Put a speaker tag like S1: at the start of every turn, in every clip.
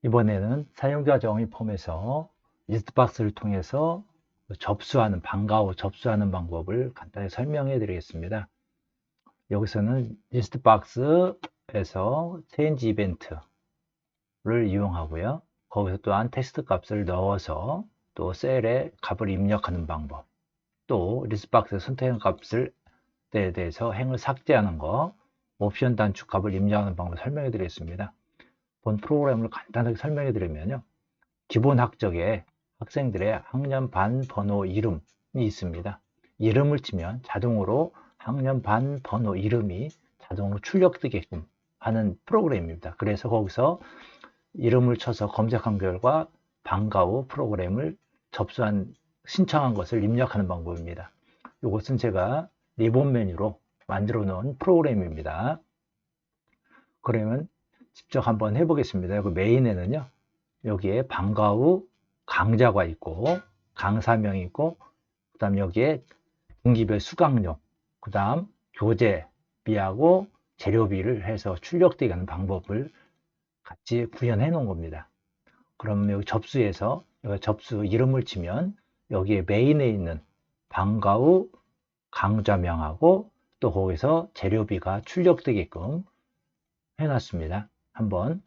S1: 이번에는 사용자 정의 폼에서 리스트박스를 통해서 접수하는, 방과 후 접수하는 방법을 간단히 설명해 드리겠습니다. 여기서는 리스트박스에서 체인지 이벤트를 이용하고요. 거기서 또한 텍스트 값을 넣어서 또 셀에 값을 입력하는 방법, 또 리스트박스에 선택한 값을 대해서 행을 삭제하는 거, 옵션 단축 값을 입력하는 방법을 설명해 드리겠습니다. 본 프로그램을 간단하게 설명해 드리면요. 기본 학적에 학생들의 학년 반 번호 이름이 있습니다. 이름을 치면 자동으로 학년 반 번호 이름이 자동으로 출력되게끔 하는 프로그램입니다. 그래서 거기서 이름을 쳐서 검색한 결과 방과 후 프로그램을 신청한 것을 입력하는 방법입니다. 이것은 제가 리본 메뉴로 만들어 놓은 프로그램입니다. 그러면 직접 한번 해보겠습니다. 여기 메인에는요, 여기에 방과 후 강좌가 있고 강사명이 있고, 그 다음 여기에 분기별 수강료, 그 다음 교재비하고 재료비를 해서 출력되게 하는 방법을 같이 구현해 놓은 겁니다. 그럼 여기 접수에서 여기 접수 이름을 치면 여기에 메인에 있는 방과 후 강좌명하고 또 거기서 재료비가 출력되게끔 해놨습니다. 한번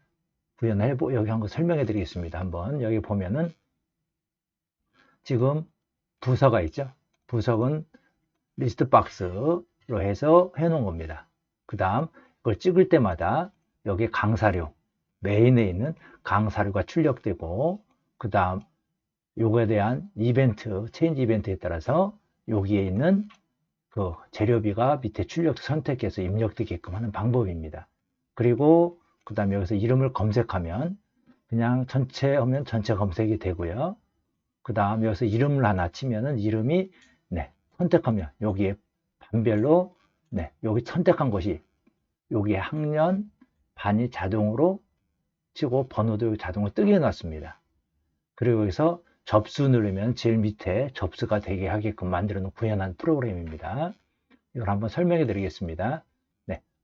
S1: 여기 한번 설명해 드리겠습니다. 한번 여기 보면은 지금 부서가 있죠. 부서는 리스트 박스로 해서 해 놓은 겁니다. 그 다음 이걸 찍을 때마다 여기 강사료, 메인에 있는 강사료가 출력되고, 그 다음 요거에 대한 이벤트, 체인지 이벤트에 따라서 여기에 있는 그 재료비가 밑에 선택해서 입력되게끔 하는 방법입니다. 그리고 그 다음에 여기서 이름을 검색하면 그냥 전체 하면 전체 검색이 되고요. 그 다음 여기서 이름을 하나 치면은 이름이 선택하면 여기에 반별로 여기 선택한 것이 여기에 학년 반이 자동으로 치고 번호도 여기 자동으로 뜨게 해놨습니다. 그리고 여기서 접수 누르면 제일 밑에 접수가 되게 하게끔 만들어 놓은 구현한 프로그램입니다. 이걸 한번 설명해 드리겠습니다.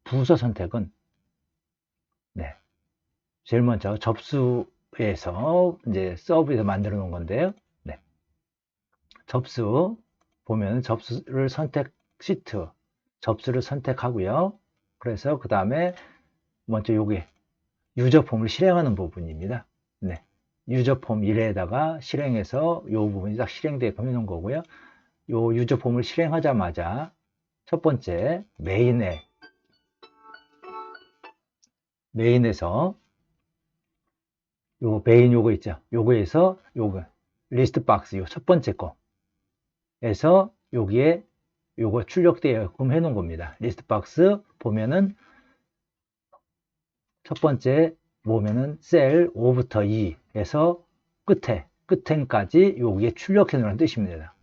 S1: 부서 선택은 제일 먼저 접수에서 이제 서브에서 만들어 놓은 건데요. 접수 보면 접수를 시트 접수를 선택하고요. 그래서 그 다음에 먼저 요게 유저 폼을 실행하는 부분입니다. 유저 폼 1에다가 실행해서 요 부분이 딱 실행되게끔 해놓은 거고요. 요 유저 폼을 실행하자마자 첫 번째 메인에서 요 메인 요거 있죠. 요거에서 요거 리스트 박스 요 첫 번째 거에서 여기에 요거 출력되게끔 해놓은 겁니다. 리스트 박스 보면은 첫 번째 보면은 셀 5부터 2에서 끝엔까지 여기에 출력해 놓은 뜻입니다.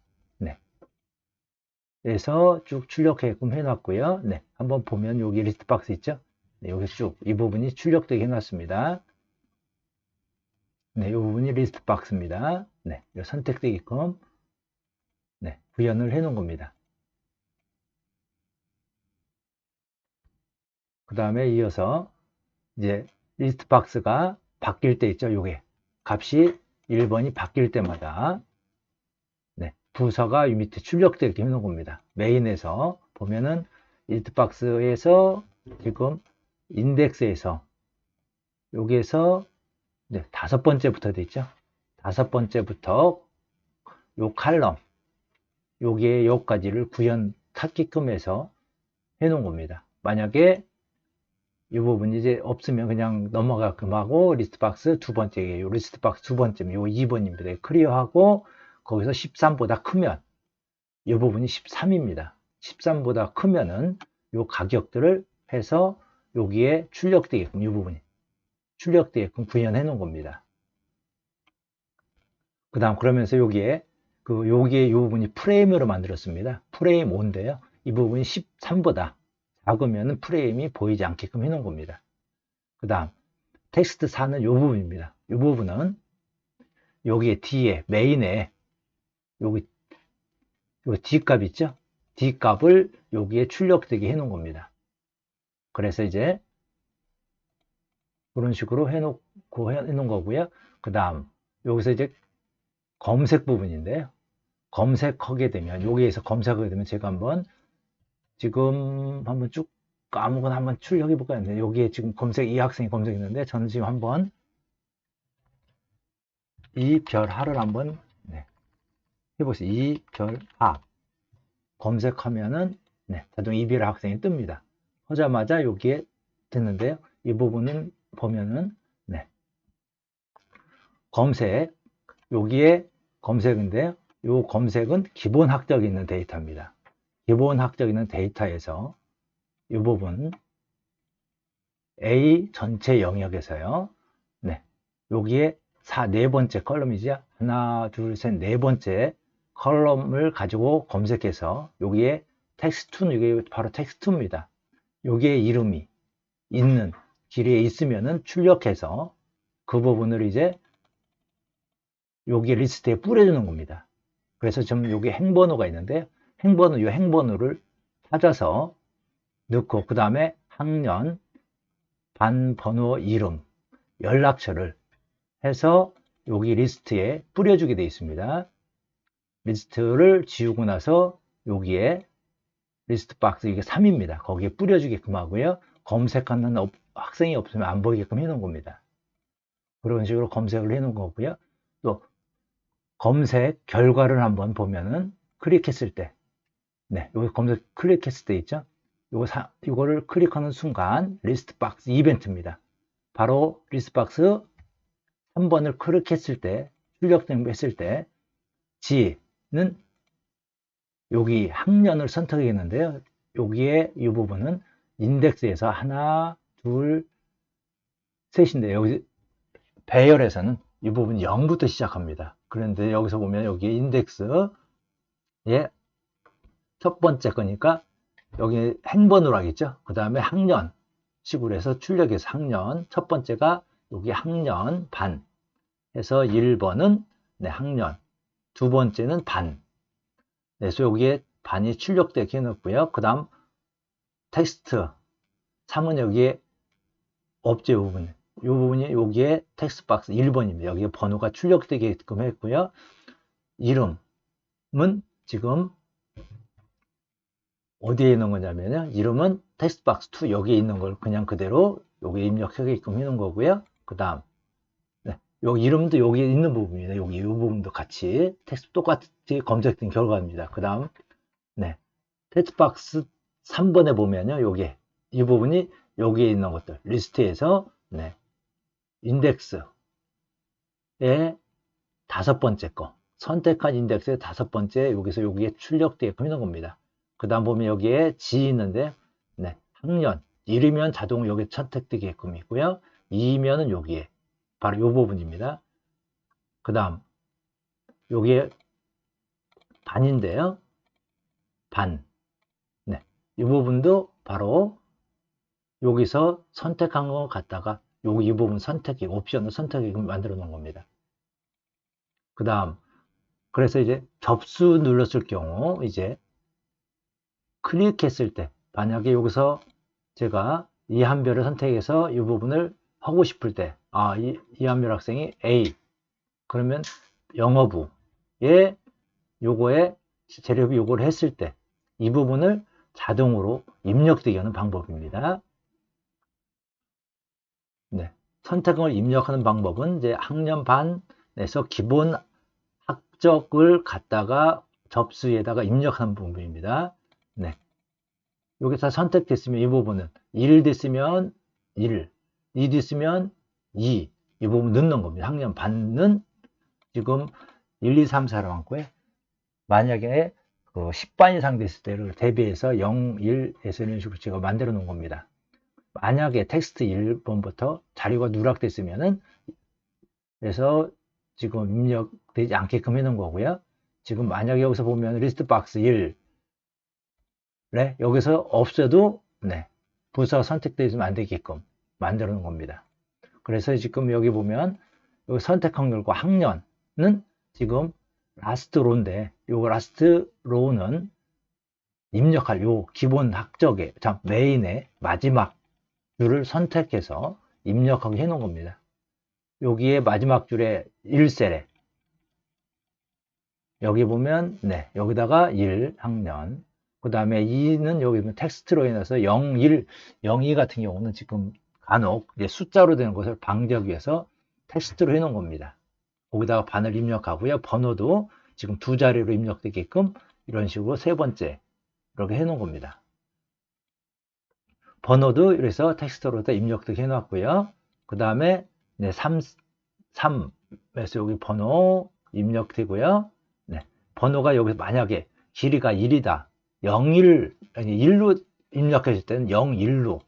S1: 그래서 쭉 출력하게끔 해놨고요. 한번 보면 여기 리스트 박스 있죠? 여기 쭉 이 부분이 출력되게 해놨습니다. 이 부분이 리스트 박스입니다. 선택되게끔 구현을 해 놓은 겁니다. 그 다음에 이어서 이제 리스트 박스가 바뀔 때 있죠. 요게 값이 1번이 바뀔 때마다 부서가 이 밑에 출력되게 해놓은 겁니다. 메인에서 보면은 리스트 박스에서 지금 인덱스에서 여기에서 다섯 번째부터 돼 있죠. 다섯 번째부터 요 칼럼 여기에 여기까지를 구현 찾게끔 해서 해 놓은 겁니다. 만약에 이 부분이 이제 없으면 그냥 넘어가끔 하고 리스트 박스 두 번째, 요 리스트 박스 두 번째, 요 2번입니다. 클리어하고 거기서 13보다 크면 이 부분이 13입니다. 13보다 크면은 요 가격들을 해서 여기에 출력되게끔 이 부분이 출력되게끔 구현해 놓은 겁니다. 그 다음 그러면서 여기에 이 부분이 프레임으로 만들었습니다. 프레임 5인데요. 이 부분이 13보다 작으면 프레임이 보이지 않게끔 해놓은 겁니다. 그 다음 텍스트 4는 이 부분입니다. 이 부분은 여기에 뒤에 메인에 여기 D 값 있죠? D 값을 여기에 출력되게 해놓은 겁니다. 그래서 이제 그런 식으로 그 해놓은 거고요. 그 다음 여기서 이제 검색 부분인데요. 검색하게 되면 여기에서 검색하게 되면 제가 지금 한번 쭉 아무거나 한번 출력해 볼까요? 여기에 지금 이 학생이 검색했는데 저는 지금 한번 이별하를 한번 해보세요. 이별하 검색하면은 자동 이별 학생이 뜹니다. 하자마자 여기에 됐는데요. 이 부분은 보면은 검색 여기에 검색인데요. 이 검색은 기본 학적 있는 데이터입니다. 기본 학적 있는 데이터에서 이 부분 A 전체 영역에서요. 여기에 네 번째 컬럼이죠. 하나, 둘, 셋, 네 번째 컬럼을 가지고 검색해서 여기에 텍스트2는 이게 바로 텍스트입니다. 여기에 이름이 있는 길에 있으면은 출력해서 그 부분을 이제 여기 리스트에 뿌려주는 겁니다. 그래서 지금 여기 행번호가 있는데 이 행번호를 찾아서 넣고 그 다음에 학년, 반 번호 이름, 연락처를 해서 여기 리스트에 뿌려주게 되어 있습니다. 리스트를 지우고 나서 여기에 리스트 박스 이게 3입니다. 거기에 뿌려주게끔 하고요. 검색하는 학생이 없으면 안 보이게끔 해놓은 겁니다. 그런 식으로 검색을 해놓은 거고요. 또 검색 결과를 한번 보면은 클릭했을 때, 여기 검색 클릭했을 때 있죠? 이거를 클릭하는 순간 리스트 박스 이벤트입니다. 바로 리스트 박스 3번을 클릭했을 때, 출력된 했을 때, G는 여기 학년을 선택했는데요. 여기에 이 부분은 인덱스에서 하나, 둘, 셋인데 여기 배열에서는 이 부분 0부터 시작합니다. 그런데 여기서 보면 여기 인덱스의 첫 번째 거니까 여기 행번호로 하겠죠. 그 다음에 학년 식으로 해서 출력해서 학년 첫 번째가 여기 학년 반 해서 1번은 학년 두 번째는 반 그래서 여기에 반이 출력되게 해놓고요. 그 다음 텍스트 3은 여기에 업체 부분 이 부분이 여기에 텍스트 박스 1번입니다. 여기에 번호가 출력되게끔 했고요. 이름은 지금 어디에 있는 거냐면요. 이름은 텍스트 박스 2 여기에 있는 걸 그냥 그대로 여기에 입력하게끔 해놓은 거고요. 그 다음 여기 이름도 여기에 있는 부분입니다. 여기 이 부분도 같이 텍스트 똑같이 검색된 결과입니다. 그 다음 텍스트 박스 3번에 보면요. 이 부분이 여기에 있는 것들 리스트에서 인덱스의 다섯 번째 거 선택한 인덱스의 다섯 번째 여기서 여기에 출력되게끔 해놓은 겁니다. 그 다음 보면 여기에 G 있는데 학년 1이면 자동 여기 선택되게끔 있고요. 2이면은 여기에 바로 이 부분입니다. 그 다음 여기에 반인데요. 반 이 부분도 바로 여기서 선택한 거 갖다가 이 부분 선택이 옵션을 선택하게 만들어 놓은 겁니다. 그 다음 그래서 이제 접수 눌렀을 경우 이제 클릭했을 때 만약에 여기서 제가 이 한별을 선택해서 이 부분을 하고 싶을 때 이 한별 학생이 A 그러면 영어부에 요거에 재료비 요거를 했을 때 이 부분을 자동으로 입력되게 하는 방법입니다. 선택을 입력하는 방법은 이제 학년 반에서 기본 학적을 갖다가 접수에다가 입력하는 부분입니다. 여기서 선택됐으면 이 부분은 1 됐으면 1, 2 됐으면 2, 이 부분 넣는 겁니다. 학년 반은 지금 1, 2, 3, 4로 많고요. 만약에 10반 이상 됐을 때를 대비해서 0, 1에서 이런 식으로 제가 만들어 놓은 겁니다. 만약에 텍스트 1번부터 자료가 누락됐으면은 그래서 지금 입력되지 않게끔 해놓은 거고요. 지금 만약에 여기서 보면 리스트 박스 1 여기서 없어도 부서가 선택되지 안 되게끔 만들어 놓은 겁니다. 그래서 지금 여기 보면 여기 선택한 결과 학년은 지금 라스트 로인데 요 라스트 로우는 입력할 요 기본 학적의 메인의 마지막 줄을 선택해서 입력하게 해 놓은 겁니다. 여기에 마지막 줄에 1셀에 여기 보면 여기다가 1학년, 그 다음에 2는 여기 보면 텍스트로 인해서 0, 1, 0, 2 같은 경우는 지금 간혹 이제 숫자로 되는 것을 방지하기 위해서 텍스트로 해놓은 겁니다. 거기다가 반을 입력하고요. 번호도 지금 두 자리로 입력되게끔 이런 식으로 세 번째 이렇게 해놓은 겁니다. 번호도 이래서 텍스트로 다 입력되게 해놨고요. 그 다음에 3에서 여기 번호 입력되고요. 번호가 여기서 만약에 길이가 1이다. 01, 아니 1로 입력했을 때는 01로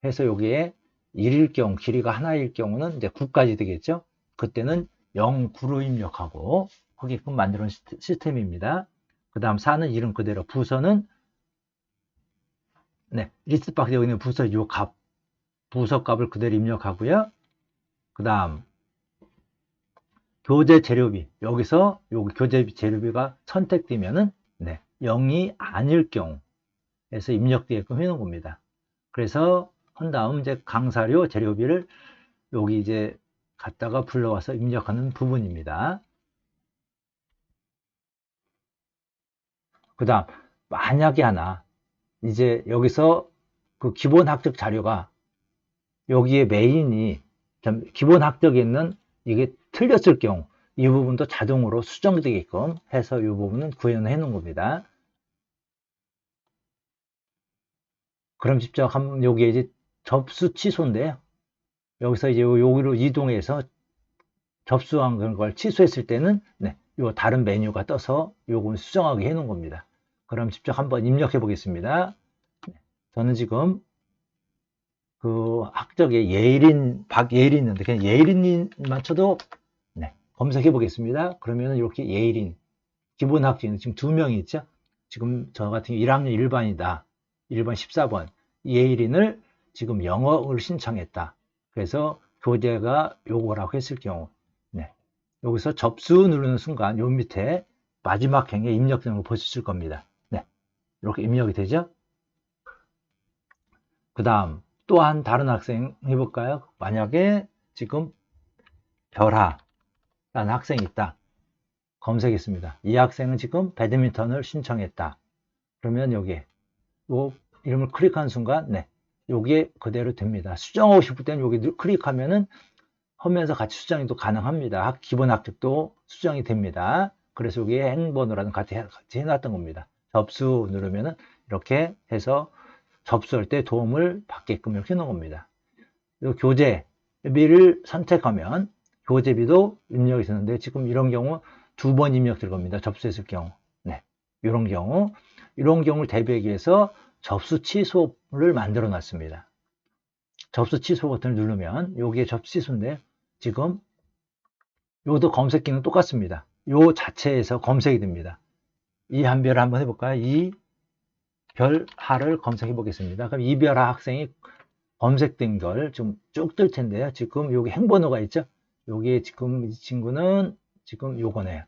S1: 해서 여기에 1일 경우, 길이가 하나일 경우는 이제 9까지 되겠죠. 그때는 09로 입력하고 하게끔 만드는 시스템입니다. 그 다음 4는 이름 그대로, 부서는 리스트 박스에 여기 있는 부서 요 값, 부서 값을 그대로 입력하고요. 그 다음 교재 재료비, 여기서 여기 교재 재료비가 선택되면은 0이 아닐 경우에서 입력되게끔 해놓은 겁니다. 그래서 한 다음 이제 강사료 재료비를 여기 이제 갖다가 불러와서 입력하는 부분입니다. 그 다음 만약에 하나 이제 여기서 그 기본 학적 자료가 여기에 메인이 기본 학적에 있는 이게 틀렸을 경우 이 부분도 자동으로 수정되게끔 해서 이 부분은 구현해 놓은 겁니다. 그럼 직접 한번 여기에 이제 접수 취소인데요. 여기서 이제 여기로 이동해서 접수한 걸 취소했을 때는 요 다른 메뉴가 떠서 요걸 수정하게 해 놓은 겁니다. 그럼 직접 한번 입력해 보겠습니다. 저는 지금 그 학적에 예일인, 박예일이 있는데 그냥 예일인만 쳐도 검색해 보겠습니다. 그러면 이렇게 예일인 기본 학생은 지금 2명이 있죠. 지금 저 같은 경우 1학년 일반이다. 1번 14번 예일인을 지금 영어를 신청했다. 그래서 교재가 요거라고 했을 경우 여기서 접수 누르는 순간 요 밑에 마지막 행에 입력되는 걸 볼 수 있을 겁니다. 이렇게 입력이 되죠. 그 다음 또한 다른 학생 해볼까요? 만약에 지금 별하라는 학생이 있다. 검색했습니다. 이 학생은 지금 배드민턴을 신청했다. 그러면 여기에 요 이름을 클릭하는 순간 여기에 그대로 됩니다. 수정하고 싶을 때는 여기 클릭하면은 하면서 같이 수정이 또 가능합니다. 기본 학적도 수정이 됩니다. 그래서 여기에 행번호라는 같이 해놨던 겁니다. 접수 누르면은 이렇게 해서 접수할 때 도움을 받게끔 이렇게 해놓은 겁니다. 교재비를 선택하면 교재비도 입력이 되는데 지금 이런 경우 2번 입력될 겁니다. 접수했을 경우. 이런 경우를 대비하기 위해서 접수 취소를 만들어 놨습니다. 접수 취소 버튼을 누르면 여기에 접수 취소인데 지금 요것도 검색 기능 똑같습니다. 요 자체에서 검색이 됩니다. 이 한별을 한번 해볼까요? 이 별하를 검색해 보겠습니다. 그럼 이별하 학생이 검색된 걸 좀 쭉 뜰 텐데요. 지금 여기 행번호가 있죠? 여기에 지금 이 친구는 지금 요거네요.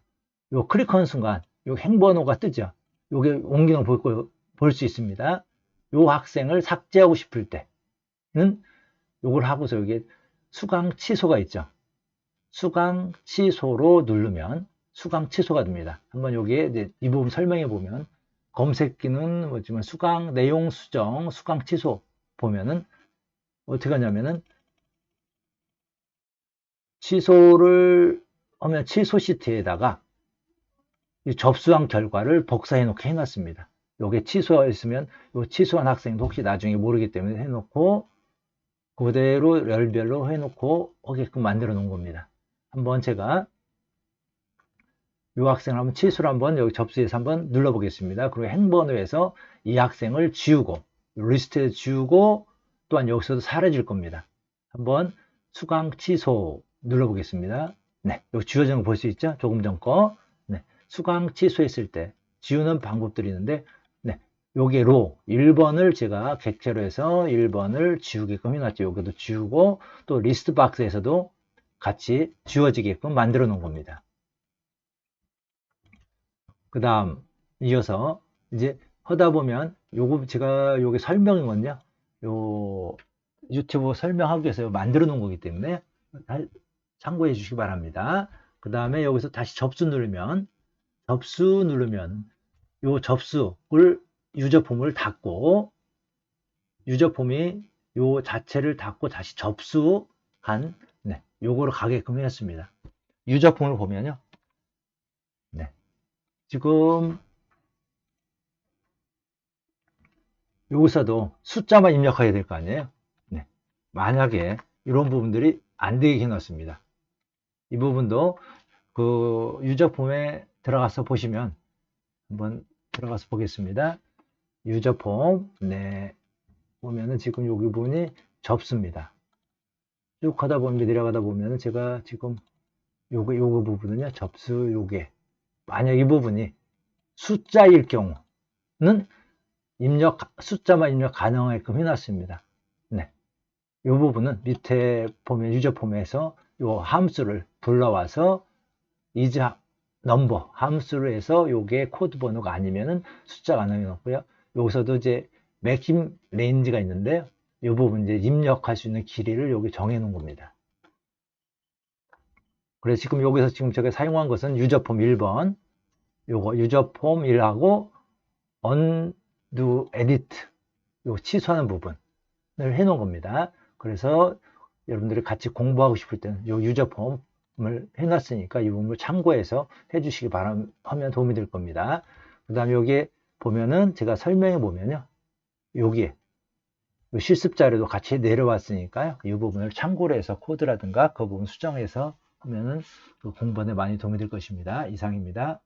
S1: 요 클릭하는 순간 요 행번호가 뜨죠? 요게 옮기는 걸 볼 수 있습니다. 요 학생을 삭제하고 싶을 때는 요걸 하고서 여기 수강 취소가 있죠? 수강 취소로 누르면 수강 취소가 됩니다. 한번 여기에 이제 이 부분 설명해 보면 검색기는 뭐지만 수강 내용 수정, 수강 취소 보면은 어떻게 하냐면은 취소를 하면 취소 시트에다가 이 접수한 결과를 복사해 놓게 해놨습니다. 요게 취소했으면 요 취소한 학생도 혹시 나중에 모르기 때문에 해놓고 그대로 열별로 해놓고 하게끔 만들어 놓은 겁니다. 한번 제가 이 학생을 한번 취소를 한번 여기 접수해서 한번 눌러 보겠습니다. 그리고 행번호에서 이 학생을 지우고 리스트에 지우고 또한 여기서도 사라질 겁니다. 한번 수강 취소 눌러 보겠습니다. 여기 지워진 거 볼 수 있죠? 조금 전 거. 수강 취소했을 때 지우는 방법들이 있는데 여기에 로 1번을 제가 객체로 해서 1번을 지우게끔 해놨죠. 여기도 지우고 또 리스트 박스에서도 같이 지워지게끔 만들어 놓은 겁니다. 그 다음 이어서 이제 하다 보면 요거 제가 여기 설명이거든요. 요 유튜브 설명하기 위해서 만들어 놓은 거기 때문에 참고해 주시기 바랍니다. 그 다음에 여기서 다시 접수 누르면 요 접수를 유저폼을 닫고 유저폼이 요 자체를 닫고 다시 접수한 요거로 가게끔 했습니다. 유저폼을 보면요. 지금 여기서도 숫자만 입력해야 될 거 아니에요. 만약에 이런 부분들이 안 되게 해놨습니다. 이 부분도 그 유저폼에 들어가서 보시면 한번 들어가서 보겠습니다. 유저폼 보면은 지금 여기 부분이 접수입니다. 쭉 하다 보면 내려가다 보면은 제가 지금 요거 부분은요 접수 요게 만약 이 부분이 숫자일 경우는 숫자만 입력 가능하게끔 해놨습니다. 이 부분은 밑에 보면 유저폼에서 요 함수를 불러와서 is number 함수로 해서 요게 코드 번호가 아니면은 숫자가 안 해놓고요. 여기서도 이제 맥심 레인지가 있는데요. 이 부분 이제 입력할 수 있는 길이를 여기 정해 놓은 겁니다. 그래서 지금 여기서 지금 제가 사용한 것은 유저폼 1번 요거 유저폼 1하고 undo edit 요 취소하는 부분을 해 놓은 겁니다. 그래서 여러분들이 같이 공부하고 싶을 때는 요 유저폼을 해놨으니까 이 부분을 참고해서 해주시기 하면 도움이 될 겁니다. 그 다음에 여기에 보면은 제가 설명해 보면요. 여기에 실습 자료도 같이 내려왔으니까요. 이 부분을 참고로 해서 코드라든가 그 부분 수정해서 하면은 그 공부에 많이 도움이 될 것입니다. 이상입니다.